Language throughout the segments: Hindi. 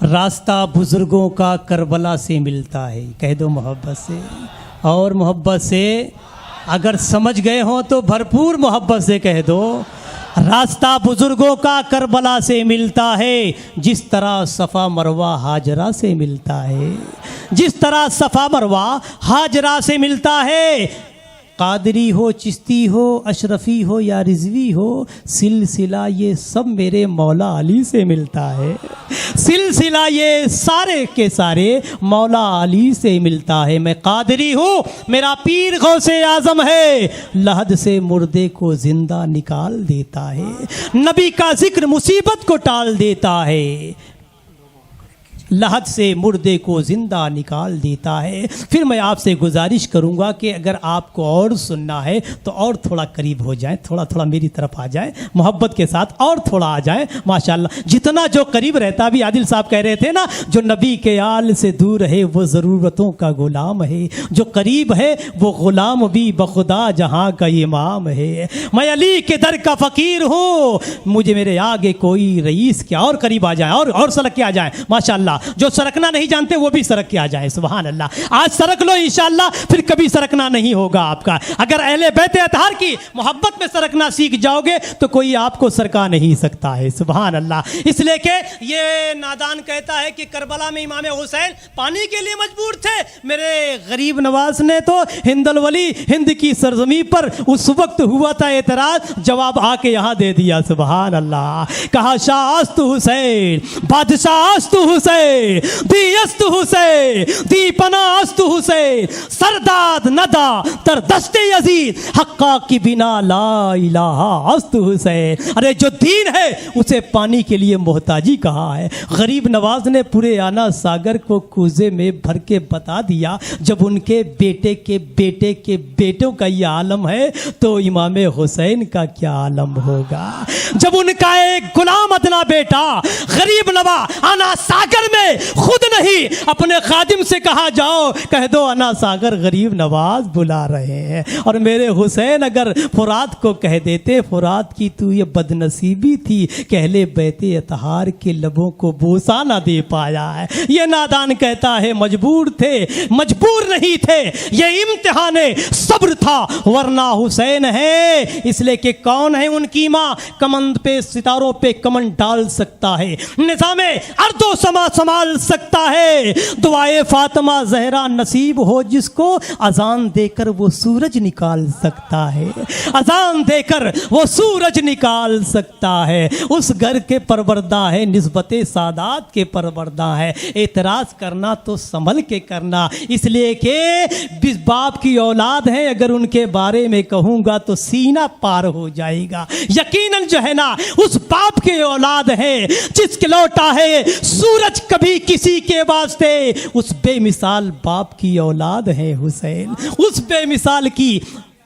रास्ता बुजुर्गों का करबला से मिलता है, कह दो मोहब्बत से। और मोहब्बत से अगर समझ गए हो तो भरपूर मोहब्बत से कह दो, रास्ता बुजुर्गों का करबला से मिलता है, जिस तरह सफ़ा मरवा हाजरा से मिलता है, जिस तरह सफ़ा मरवा हाजरा से मिलता है। कादरी हो, चिश्ती हो, अशरफ़ी हो या रिजवी हो, सिलसिला ये सब मेरे मौला अली से मिलता है। सिलसिला ये सारे के सारे मौला अली से मिलता है। मैं कादरी हूँ, मेरा पीर गौसे आज़म है, लहद से मुर्दे को ज़िंदा निकाल देता है, नबी का जिक्र मुसीबत को टाल देता है, लहद से मुर्दे को ज़िंदा निकाल देता है। फिर मैं आपसे गुजारिश करूंगा कि अगर आपको और सुनना है तो और थोड़ा करीब हो जाए, थोड़ा थोड़ा मेरी तरफ आ जाए, मोहब्बत के साथ और थोड़ा आ जाए। माशाल्लाह, जितना जो करीब रहता, भी आदिल साहब कह रहे थे ना, जो नबी के आल से दूर है वो ज़रूरतों का ग़ुलाम है, जो करीब है वो ग़ुलाम भी बखुदा जहाँ का इमाम है। मैं अली के दर का फ़कीर हूँ, मुझे मेरे आगे कोई रईस क्या, और करीब आ जाए और सरक के आ जाए। माशाल्लाह, जो सरकना नहीं जानते वो भी सरक के आ जाए। सुभान अल्लाह। आज सरक लो इंशाअल्लाह, फिर कभी सरकना नहीं होगा आपका। अगर अहले बैत अतहार की मोहब्बत में सरकना सीख जाओगे तो कोई आपको सरका नहीं सकता है। सुभान अल्लाह। इसलिए कि ये नादान कहता है कि करबला में इमाम हुसैन पानी के लिए मजबूर थे। मेरे गरीब नवाज ने तो हिंदल वली, हिंद की सरजमी पर उस वक्त हुआ था एतराज, जवाब आके यहाँ दे दिया। सुभान अल्लाह। कहा शाहस्त हुसैन, बादशाहस्त हुसैन, दीयस्त हुसैन, दीपनास्त हुसैन, सरदाद नदा तर दस्ते यजीद, हक्का की बिना ला इलाहा अस्त हुसैन। अरे जो दीन है उसे पानी के लिए मोहताजी कहा है। गरीब नवाज ने पूरे आना सागर को कूजे में भर के बता दिया, जब उनके बेटे के बेटे के बेटों का ये आलम है तो इमाम हुसैन का क्या आलम होगा। जब उनका एक गुलाम अदना बेटा गरीब नवा आना सागर में खुद नहीं अपने खादिम से कहा, जाओ कह दो अना सागर गरीब नवाज बुला रहे हैं। और मेरे हुसैन अगर फुरात को कह देते, फुरात की तू ये बदनसीबी थी, कहले बैते अतहार के लबों को बोसा ना दे पाया है। ये नादान कहता है मजबूर थे, मजबूर नहीं थे, ये इम्तिहाने सब्र था, वरना हुसैन है। इसलिए कि कौन है उनकी माँ, कमंद पे सितारों पे कमन डाल सकता है, निज़ामे अर्दो समा संभाल सकता है। दुआए फातिमा जहरा नसीब हो जिसको, अजान देकर वो सूरज निकाल सकता है, अजान देकर वो सूरज निकाल सकता है। उस घर के परवरदा है, निस्बते सादात के परवरदा है। एतराज करना तो संभल के करना, इसलिए कि बाप की औलाद है, अगर उनके बारे में कहूँगा तो सीना पार हो जाएगा। यकीनन जो है ना, उस बाप के औलाद है जिसके लौटा है सूरज कभी किसी के वास्ते, उस बेमिसाल बाप की औलाद है हुसैन, उस बेमिसाल की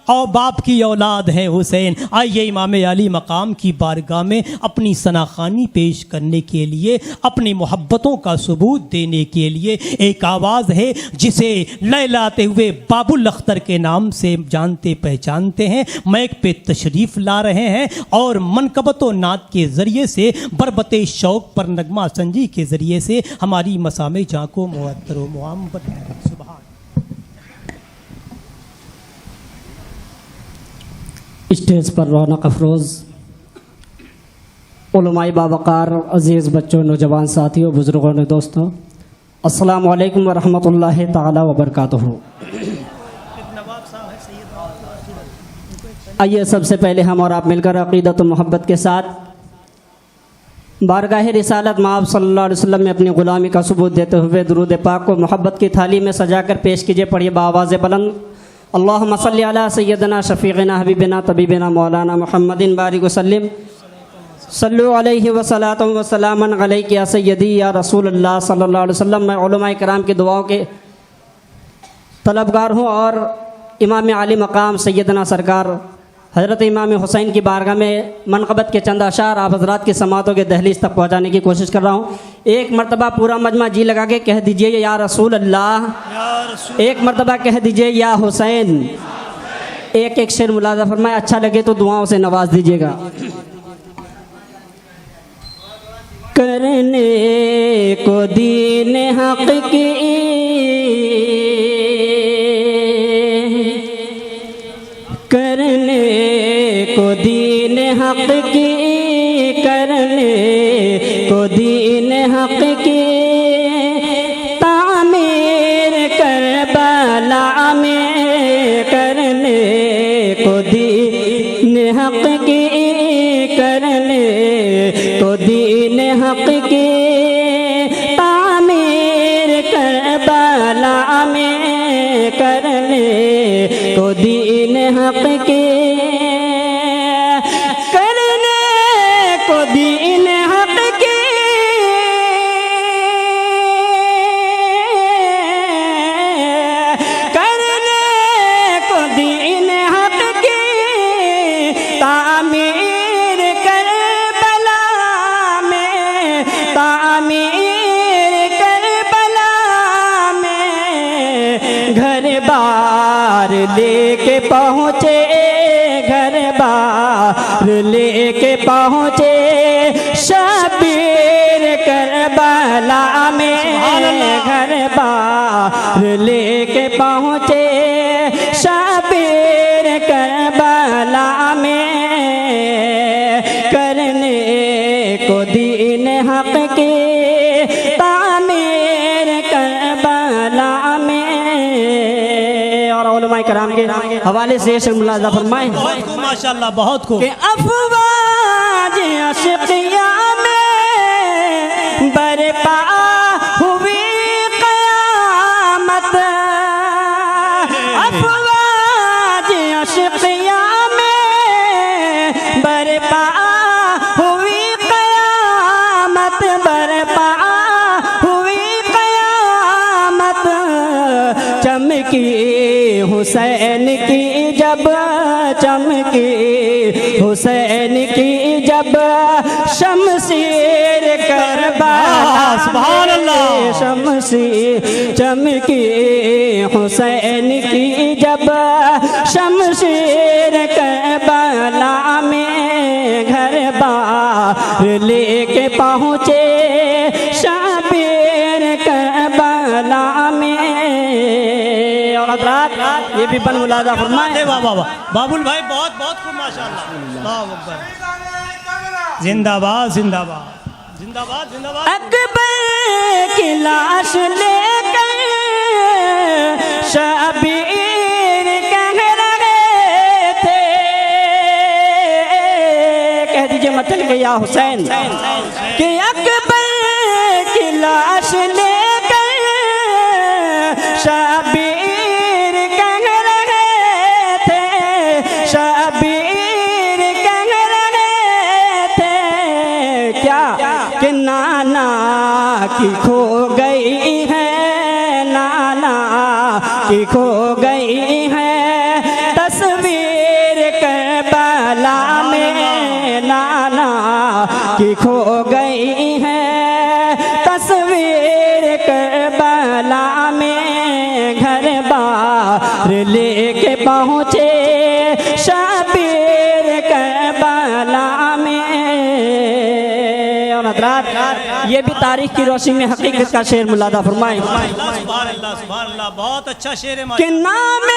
और बाप की औलाद है हुसैन। आइए इमाम अली मकाम की बारगाह में अपनी सनाखानी पेश करने के लिए, अपनी मोहब्बतों का सबूत देने के लिए एक आवाज़ है जिसे लैलाते हुए बाबुल अख्तर के नाम से जानते पहचानते हैं, मैक पे तशरीफ़ ला रहे हैं और मनकबत नात के ज़रिए से, बरबते शौक़ पर नगमा संजी के ज़रिए से हमारी मसामे जाँ को मुअत्तर व मुअम्बर। सुभान स्टेज पर रौनक अफरोज़ उलमाए बावकार, अज़ीज़ बच्चों, नौजवान साथियों, बुज़ुर्गों ने दोस्तों, अस्सलामु अलैकुम व रहमतुल्लाहि ताला व बरकातुहू। आइए सबसे पहले हम और आप मिलकर अक़ीदत व मोहब्बत के साथ बारगाह रिसालत माब सल्लल्लाहु अलैहि वसल्लम में अपनी ग़ुलामी का सबूत देते हुए दुरूद पाक को मोहब्बत की थाली में सजाकर पेश कीजिए। पढ़िए बावाज़ बुलंद, अल्लाहुम्मा सल्लि अला सय्यदना शफ़ीक़ना हबीबना तबीबना मौलाना मुहम्मदिन बारिक वसल्लिम सल्लु अलैहि व सलातुम व सलामन अलैका या सय्यदी या रसूलुल्लाह सल्लल्लाहु अलैहि वसल्लम। मैं उलमाए किराम की दुआओं के तलबगार हूँ और इमाम आली मकाम सैयदना सरकार हज़रत इमाम हुसैन की बारगाह में मनक़बत के चंद अशार आप हज़रात की समातों के दहलीज तक पहुँचाने की कोशिश कर रहा हूँ। एक मरतबा पूरा मजमा जी लगा के कह दीजिए या रसूल अल्लाह, एक मरतबा कह दीजिए या हुसैन। एक एक शेर मुलाज़ा फरमाए, अच्छा लगे तो दुआओं से नवाज दीजिएगा। करने को दीन हक़ की करने को दीन हक़ की करने को दीन हक़ की तामीर करबला में करने को दीन हक़ की करने को दीन हक़ की तामीर करबला में करने को दीन हक़ की करने को दीन हक़ की करने को दीन हक़ की तामीर करबला में तामीर करबला में घर बार लेके पहुँचे घर बार लेके पहुँचे शबीर करबला में घर बार लेके पहुँचे शबीर करबला में करने को दीन हक़ की तामीर करबला में। और उलमाए कराम के हवाले से शेर मुलाज़ा फरमाएं। बहुत खूब माशाल्लाह, बहुत खूब। कि अफ़वाज अशक़िया में बरपा हुई क़यामत अफ़वाज अशक़िया में बरपा हुई क़यामत बरपा हुई क़यामत चमकी हुसैन की जब चमकी हुसैन की जब शमशीर करबला सुभान अल्लाह। शमशीर चमकी हुसैन की जब शमशीर करबला में घर बार लेके पहुँचे शबीर करबला में। और हज़रात ये भी बन मुलाज़ा फरमाए। वाह वाह वाह, बाबुल भाई बहुत बहुत खूब माशाल्लाह। अल्लाहु अकबर। जिंदाबाद जिंदाबाद जिंदाबाद जिंदाबाद। अकबर की लाश लेकर शबीर कह रहे थे, कह दीजिए मत चल गया हुसैन। कि अकबर की लाश लेकर शबीर कह रहे थे शबीर कह रहे थे क्या कि नाना की खो गई है नाना की खो गई है तस्वीर करबला में नाना की खो गई है तस्वीर करबला में घर बार लेके पहुँचे शबीर करबला में। और हज़रात ये भी तारीख की रोशनी में हकीकत का शेर मुलादा फरमाएं। सुभान अल्लाह सुभान अल्लाह, बहुत अच्छा शेर है। कि नाम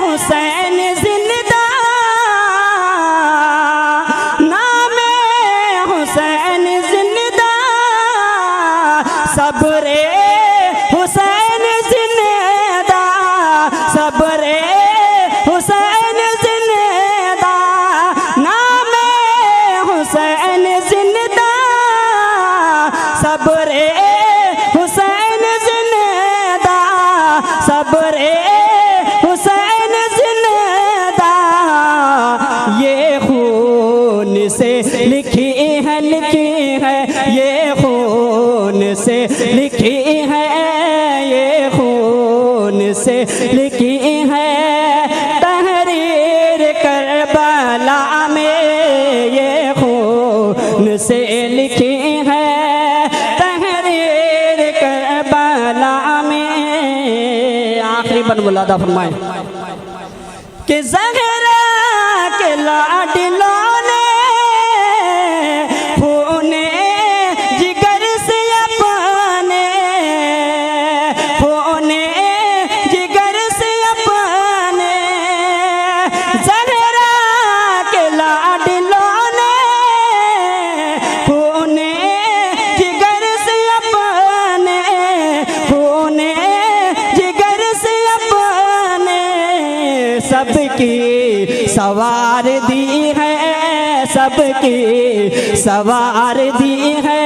हुसैन जिंदा नाम हुसैन जिंदा सबरे हुसैन जिंदा सबरे हुसैन जिंदा नाम हुसैन जिंदा सबरे हुसैन जिंदा सबरे हुसैन जिंदा खून से लिखी है तहरीर करबला में, ये खून से लिखी है तहरीर करबला में। आखिरी बन मुलादा फरमाए कि ज़हरा के लाडलों ने खूने जिगर से अपने, खूने जिगर से अपने, ज़हरा के लाडलों ने खूने जिगर से अपने, खूने जिगर से अपने सबकी सवार दी है, सबकी सवार दी है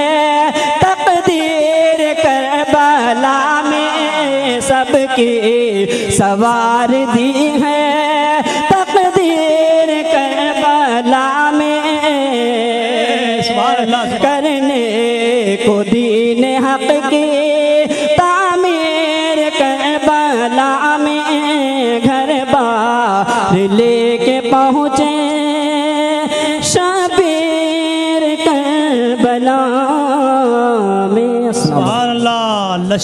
तकदीर करबला में, सबकी सवार दी है तकदीर करबला में। करने